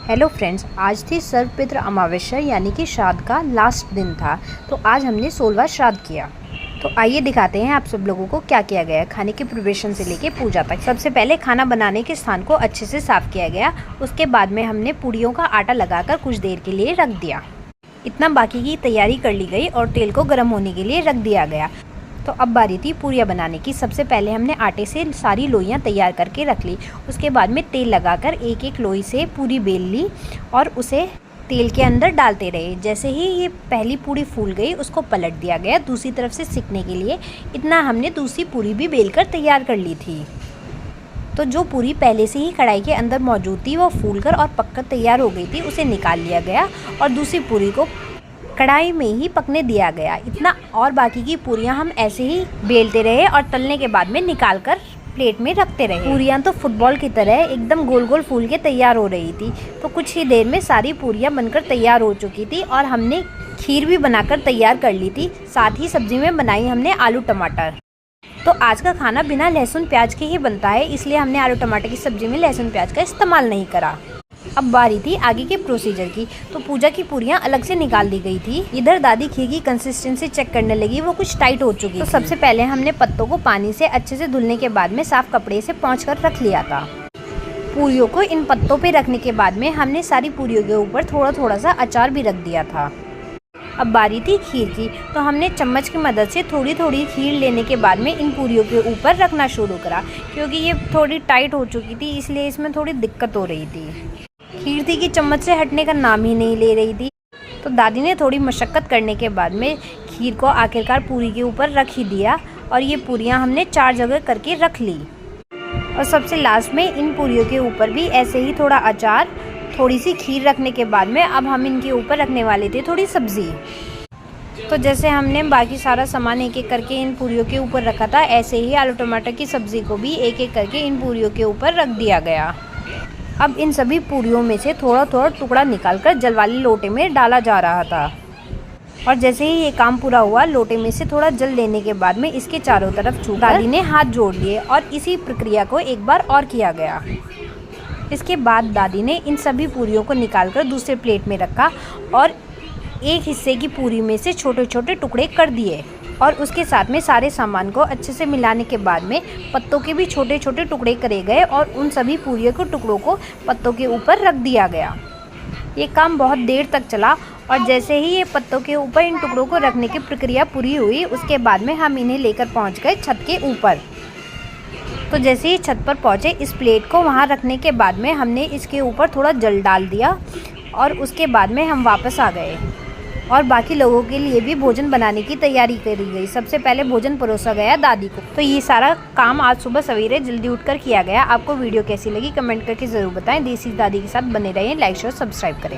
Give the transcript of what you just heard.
Hello friends, आज थी सर्वपितृ अमावस्या यानी कि श्राद्ध का लास्ट दिन था। तो आज हमने 16वां श्राद्ध किया। तो आइए दिखाते हैं आप सब लोगों को क्या किया गया खाने के प्रिपरेशन से लेके पूजा तक। सबसे पहले खाना बनाने के स्थान को अच्छे से साफ़ किया गया। उसके बाद में हमने पूड़ियों का आटा लगाकर कुछ देर के लिए रख दिया। इतना बाकी की तैयारी कर ली गई और तेल को गर्म होने के लिए रख दिया गया। तो अब बारी थी पूरियाँ बनाने की। सबसे पहले हमने आटे से सारी लोइयाँ तैयार करके रख ली। उसके बाद में तेल लगाकर एक एक लोई से पूरी बेल ली और उसे तेल के अंदर डालते रहे। जैसे ही ये पहली पूरी फूल गई उसको पलट दिया गया दूसरी तरफ से सिकने के लिए। इतना हमने दूसरी पूरी भी बेलकर तैयार कर ली थी। तो जो पूरी पहले से ही कढ़ाई के अंदर मौजूद थी वो फूलकर और पककर तैयार हो गई थी, उसे निकाल लिया गया और दूसरी पूरी को कढ़ाई में ही पकने दिया गया। इतना और बाकी की पूरियां हम ऐसे ही बेलते रहे और तलने के बाद में निकाल कर प्लेट में रखते रहे। पूरियां तो फुटबॉल की तरह एकदम गोल गोल फूल के तैयार हो रही थी। तो कुछ ही देर में सारी पूरियां बनकर तैयार हो चुकी थी और हमने खीर भी बनाकर तैयार कर ली थी। साथ ही सब्जी में बनाई हमने आलू टमाटर। तो आज का खाना बिना लहसुन प्याज के ही बनता है, इसलिए हमने आलू टमाटर की सब्जी में लहसुन प्याज का इस्तेमाल नहीं करा। अब बारी थी आगे के प्रोसीजर की। तो पूजा की पूरियां अलग से निकाल दी गई थी। इधर दादी खीर की कंसिस्टेंसी चेक करने लगी, वो कुछ टाइट हो चुकी। तो सबसे पहले हमने पत्तों को पानी से अच्छे से धुलने के बाद में साफ कपड़े से पोंछकर रख लिया था। पूरियों को इन पत्तों पे रखने के बाद में हमने सारी पूरियों के ऊपर थोड़ा थोड़ा सा अचार भी रख दिया था। अब बारी थी खीर की। तो हमने चम्मच की मदद से थोड़ी थोड़ी खीर लेने के बाद में इन पूरियों के ऊपर रखना शुरू करा। क्योंकि ये थोड़ी टाइट हो चुकी थी इसलिए इसमें थोड़ी दिक्कत हो रही थी। खीर थी कि चम्मच से हटने का नाम ही नहीं ले रही थी। तो दादी ने थोड़ी मशक्क़त करने के बाद में खीर को आखिरकार पूरी के ऊपर रख ही दिया और ये पूरियां हमने 4 जगह करके रख ली। और सबसे लास्ट में इन पूरियों के ऊपर भी ऐसे ही थोड़ा अचार, थोड़ी सी खीर रखने के बाद में अब हम इनके ऊपर रखने वाले थे थोड़ी सब्ज़ी। तो जैसे हमने बाकी सारा सामान एक एक करके इन पूरियों के ऊपर रखा था, ऐसे ही आलू टमाटर की सब्ज़ी को भी एक एक करके इन पूरियों के ऊपर रख दिया गया। अब इन सभी पूरियों में से थोड़ा थोड़ा टुकड़ा निकालकर जल वाले लोटे में डाला जा रहा था। और जैसे ही ये काम पूरा हुआ, लोटे में से थोड़ा जल लेने के बाद में इसके चारों तरफ छू दादी ने हाथ जोड़ लिए और इसी प्रक्रिया को एक बार और किया गया। इसके बाद दादी ने इन सभी पूरियों को निकालकर दूसरे प्लेट में रखा और एक हिस्से की पूरी में से छोटे छोटे टुकड़े कर दिए और उसके साथ में सारे सामान को अच्छे से मिलाने के बाद में पत्तों के भी छोटे छोटे टुकड़े करे गए और उन सभी पूरियों के टुकड़ों को पत्तों के ऊपर रख दिया गया। ये काम बहुत देर तक चला और जैसे ही ये पत्तों के ऊपर इन टुकड़ों को रखने की प्रक्रिया पूरी हुई, उसके बाद में हम इन्हें लेकर पहुंच गए छत के ऊपर। तो जैसे ही छत पर पहुँचे, इस प्लेट को वहाँ रखने के बाद में हमने इसके ऊपर थोड़ा जल डाल दिया और उसके बाद में हम वापस आ गए और बाकी लोगों के लिए भी भोजन बनाने की तैयारी करी गई। सबसे पहले भोजन परोसा गया दादी को। तो ये सारा काम आज सुबह सवेरे जल्दी उठकर किया गया। आपको वीडियो कैसी लगी कमेंट करके ज़रूर बताएं। देसी दादी के साथ बने रहें, लाइक शेयर सब्सक्राइब करें।